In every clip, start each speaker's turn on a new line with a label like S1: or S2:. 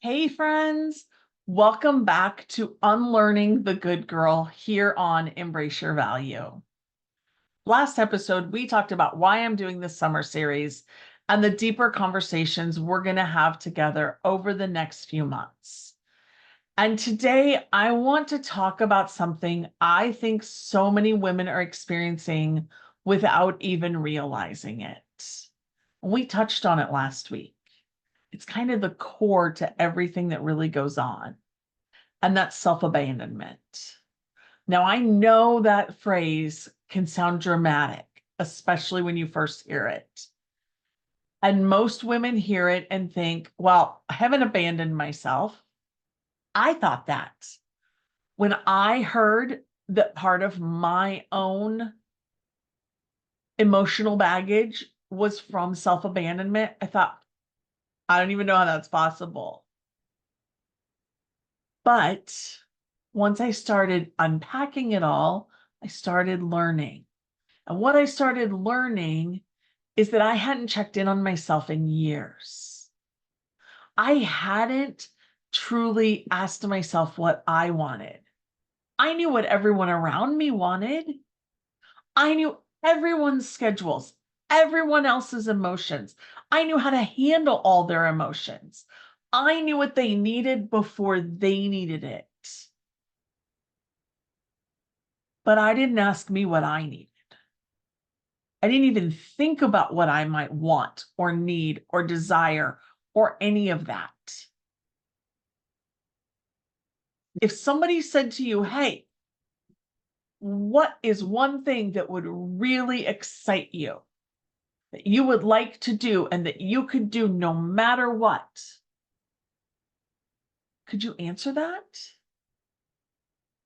S1: Hey, friends. Welcome back to Unlearning the Good Girl here on Embrace Your Value. Last episode, we talked about why I'm doing this summer series and the deeper conversations we're going to have together over the next few months. And today, I want to talk about something I think so many women are experiencing without even realizing it. We touched on it last week. It's kind of the core to everything that really goes on, and that's self-abandonment. Now, I know that phrase can sound dramatic, especially when you first hear it. And most women hear it and think, well, I haven't abandoned myself. I thought that. When I heard that part of my own emotional baggage was from self-abandonment, I thought, I don't even know how that's possible. But once I started unpacking it all, I started learning. And what I started learning is that I hadn't checked in on myself in years. I hadn't truly asked myself what I wanted. I knew what everyone around me wanted. I knew everyone's schedules, everyone else's emotions. I knew how to handle all their emotions. I knew what they needed before they needed it. But I didn't ask me what I needed. I didn't even think about what I might want or need or desire or any of that. If somebody said to you, hey, what is one thing that would really excite you, that you would like to do and that you could do no matter what? Could you answer that?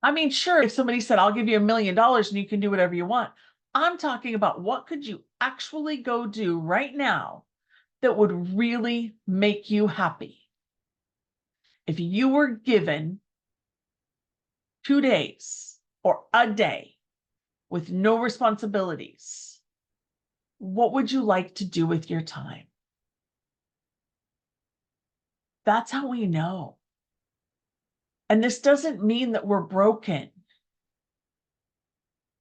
S1: I mean, sure, if somebody said, I'll give you $1 million and you can do whatever you want. I'm talking about what could you actually go do right now that would really make you happy? If you were given 2 days or a day with no responsibilities, what would you like to do with your time? That's how we know. And this doesn't mean that we're broken,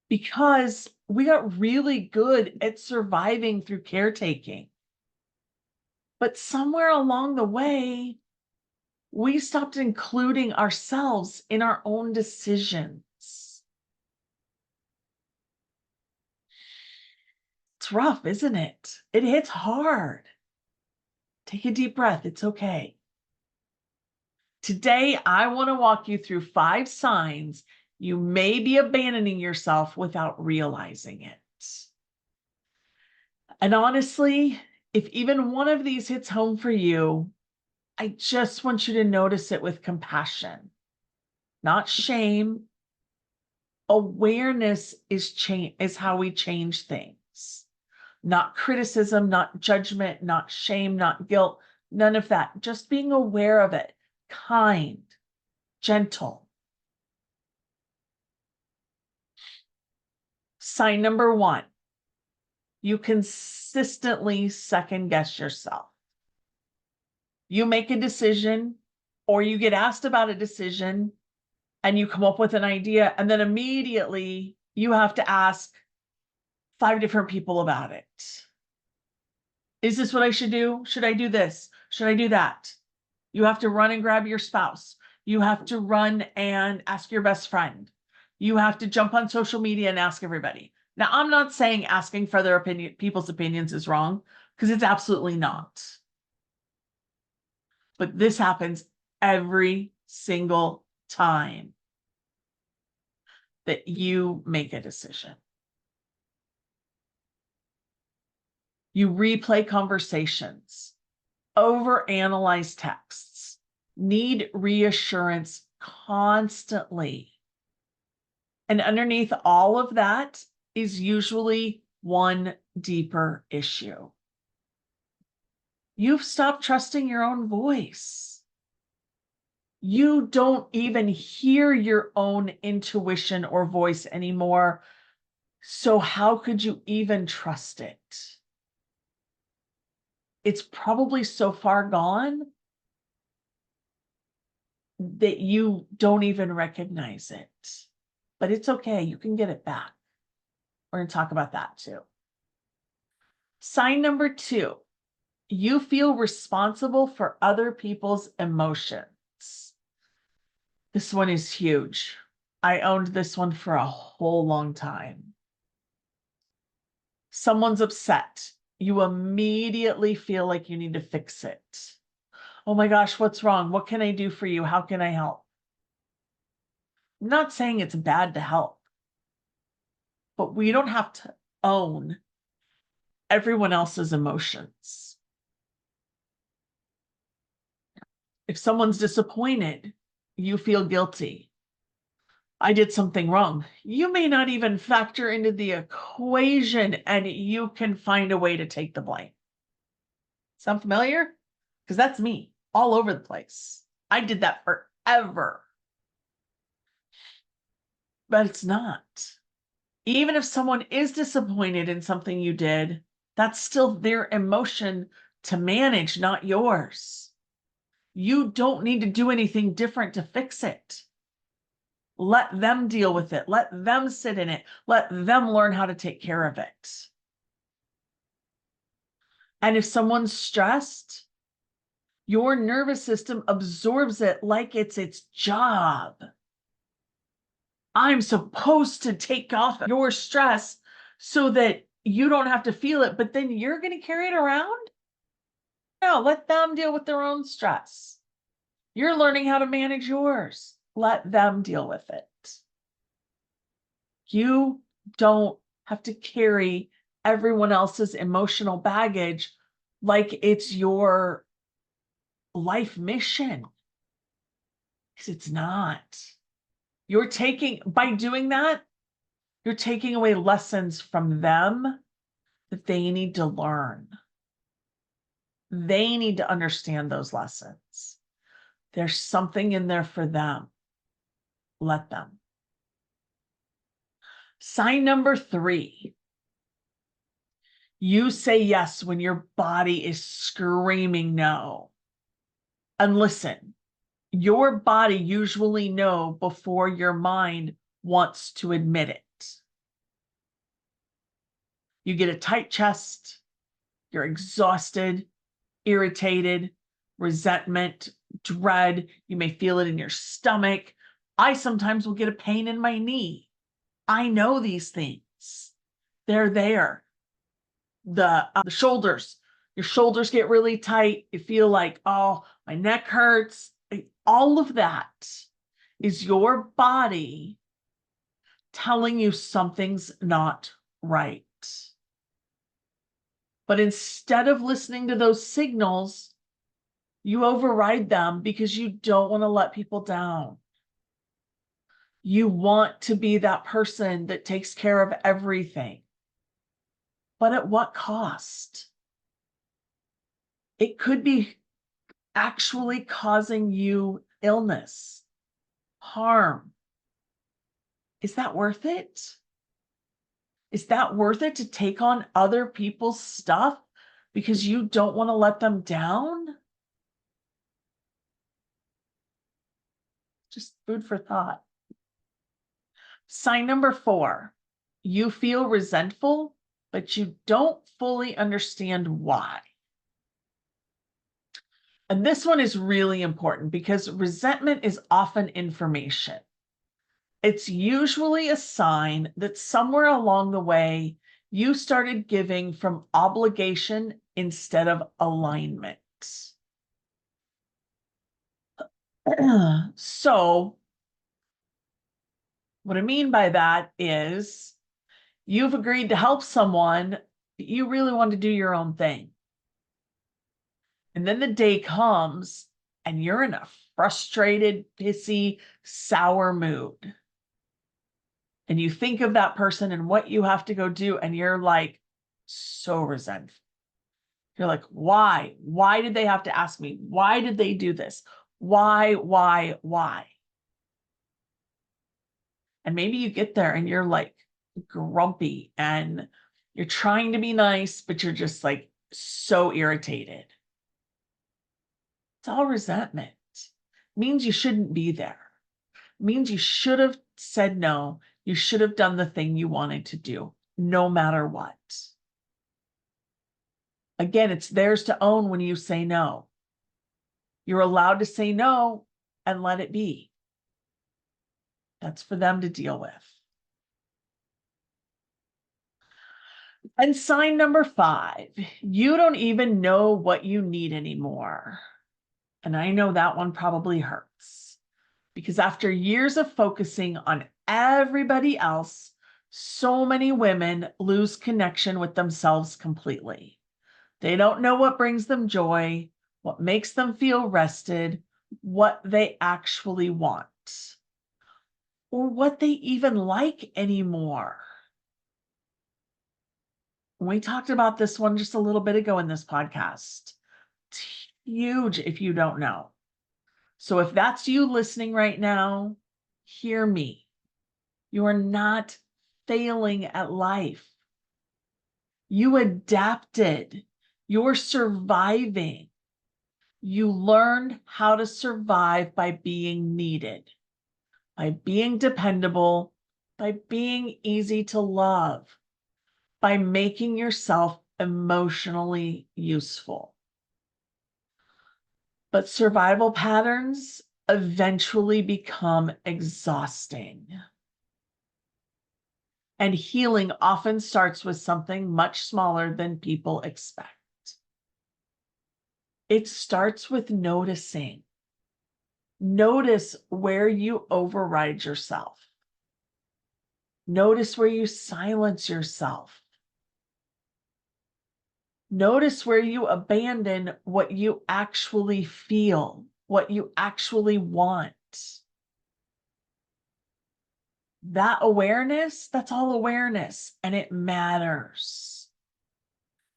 S1: because we got really good at surviving through caretaking. But somewhere along the way, we stopped including ourselves in our own decisions. It's rough, isn't it? It hits hard. Take a deep breath. It's okay. Today, I want to walk you through 5 signs you may be abandoning yourself without realizing it. And honestly, if even one of these hits home for you, I just want you to notice it with compassion, not shame. Awareness is how we change things. Not criticism, not judgment, not shame, not guilt, none of that. Just being aware of it, kind, gentle. Sign number 1, you consistently second guess yourself. You make a decision or you get asked about a decision and you come up with an idea, and then immediately you have to ask 5 different people about it. Is this what I should do? Should I do this? Should I do that? You have to run and grab your spouse. You have to run and ask your best friend. You have to jump on social media and ask everybody. Now, I'm not saying asking for their people's opinions is wrong, because it's absolutely not. But this happens every single time that you make a decision. You replay conversations, overanalyze texts, need reassurance constantly. And underneath all of that is usually one deeper issue. You've stopped trusting your own voice. You don't even hear your own intuition or voice anymore. So how could you even trust it? It's probably so far gone that you don't even recognize it. But it's okay. You can get it back. We're going to talk about that too. Sign number 2, you feel responsible for other people's emotions. This one is huge. I owned this one for a whole long time. Someone's upset. You immediately feel like you need to fix it. Oh my gosh, what's wrong? What can I do for you? How can I help? I'm not saying it's bad to help, but we don't have to own everyone else's emotions. If someone's disappointed, you feel guilty. I did something wrong. You may not even factor into the equation, and you can find a way to take the blame. Sound familiar? Because that's me all over the place. I did that forever. But it's not. Even if someone is disappointed in something you did, that's still their emotion to manage, not yours. You don't need to do anything different to fix it. Let them deal with it. Let them sit in it. Let them learn how to take care of it. And if someone's stressed, your nervous system absorbs it like it's its job. I'm supposed to take off your stress so that you don't have to feel it, but then you're going to carry it around? No, let them deal with their own stress. You're learning how to manage yours. Let them deal with it. You don't have to carry everyone else's emotional baggage like it's your life mission. Because it's not. By doing that, you're taking away lessons from them that they need to learn. They need to understand those lessons. There's something in there for them. Let them. Sign number 3. You say yes when your body is screaming no. And listen, your body usually knows before your mind wants to admit it. You get a tight chest, you're exhausted, irritated, resentment, dread. You may feel it in your stomach. I sometimes will get a pain in my knee. I know these things. They're there. The shoulders. Your shoulders get really tight. You feel like, oh, my neck hurts. All of that is your body telling you something's not right. But instead of listening to those signals, you override them because you don't want to let people down. You want to be that person that takes care of everything. But at what cost? It could be actually causing you illness, harm. Is that worth it? Is that worth it to take on other people's stuff because you don't want to let them down? Just food for thought. Sign number 4, you feel resentful, but you don't fully understand why. And this one is really important because resentment is often information. It's usually a sign that somewhere along the way, you started giving from obligation instead of alignment. So, what I mean by that is you've agreed to help someone, but you really want to do your own thing. And then the day comes and you're in a frustrated, pissy, sour mood. And you think of that person and what you have to go do, and you're like so resentful. You're like, why? Why did they have to ask me? Why did they do this? Why? And maybe you get there and you're like grumpy and you're trying to be nice, but you're just like so irritated. It's all resentment. means you shouldn't be there. It means you should have said no. You should have done the thing you wanted to do, no matter what. Again, it's theirs to own when you say no. You're allowed to say no and let it be. That's for them to deal with. And sign number 5, you don't even know what you need anymore. And I know that one probably hurts because after years of focusing on everybody else, so many women lose connection with themselves completely. They don't know what brings them joy, what makes them feel rested, what they actually want, or what they even like anymore. We talked about this one just a little bit ago in this podcast. It's huge if you don't know. So if that's you listening right now, hear me. You are not failing at life. You adapted. You're surviving. You learned how to survive by being needed, by being dependable, by being easy to love, by making yourself emotionally useful. But survival patterns eventually become exhausting. And healing often starts with something much smaller than people expect. It starts with noticing. Notice where you override yourself. Notice where you silence yourself. Notice where you abandon what you actually feel, what you actually want. That awareness, that's all awareness, and it matters.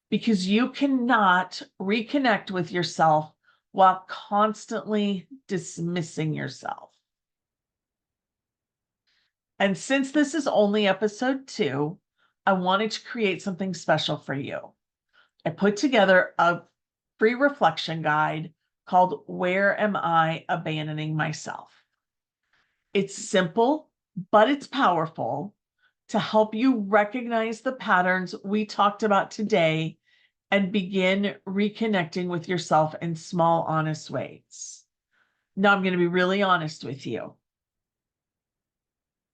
S1: Because you cannot reconnect with yourself while constantly dismissing yourself. And since this is only episode 2, I wanted to create something special for you. I put together a free reflection guide called Where Am I Abandoning Myself? It's simple, but it's powerful to help you recognize the patterns we talked about today and begin reconnecting with yourself in small, honest ways. Now, I'm going to be really honest with you.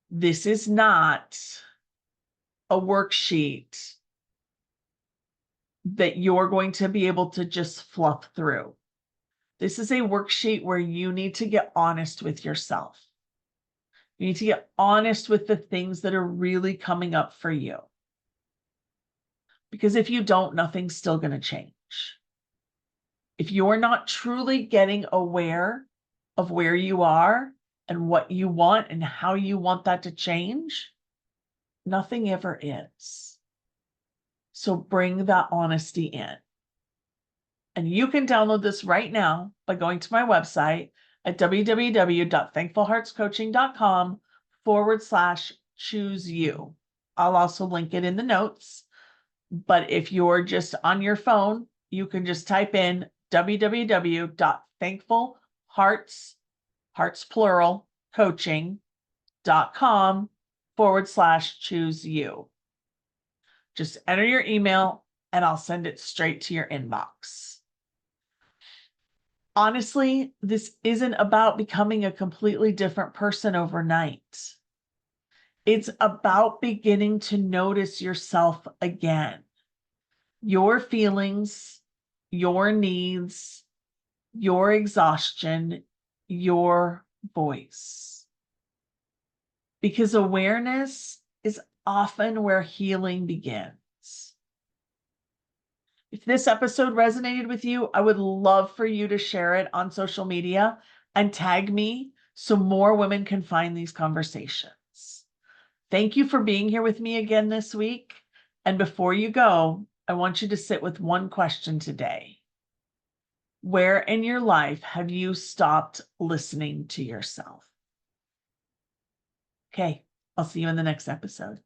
S1: This is not a worksheet that you're going to be able to just fluff through. This is a worksheet where you need to get honest with yourself. You need to get honest with the things that are really coming up for you. Because if you don't, nothing's still going to change. If you're not truly getting aware of where you are and what you want and how you want that to change, nothing ever is. So bring that honesty in. And you can download this right now by going to my website at www.thankfulheartscoaching.com/choose you. I'll also link it in the notes. But if you're just on your phone, you can just type in www.thankfulhearts+coaching.com/choose you. Just enter your email and I'll send it straight to your inbox. Honestly, this isn't about becoming a completely different person overnight. It's about beginning to notice yourself again, your feelings, your needs, your exhaustion, your voice. Because awareness is often where healing begins. If this episode resonated with you, I would love for you to share it on social media and tag me so more women can find these conversations. Thank you for being here with me again this week. And before you go, I want you to sit with one question today. Where in your life have you stopped listening to yourself? Okay, I'll see you in the next episode.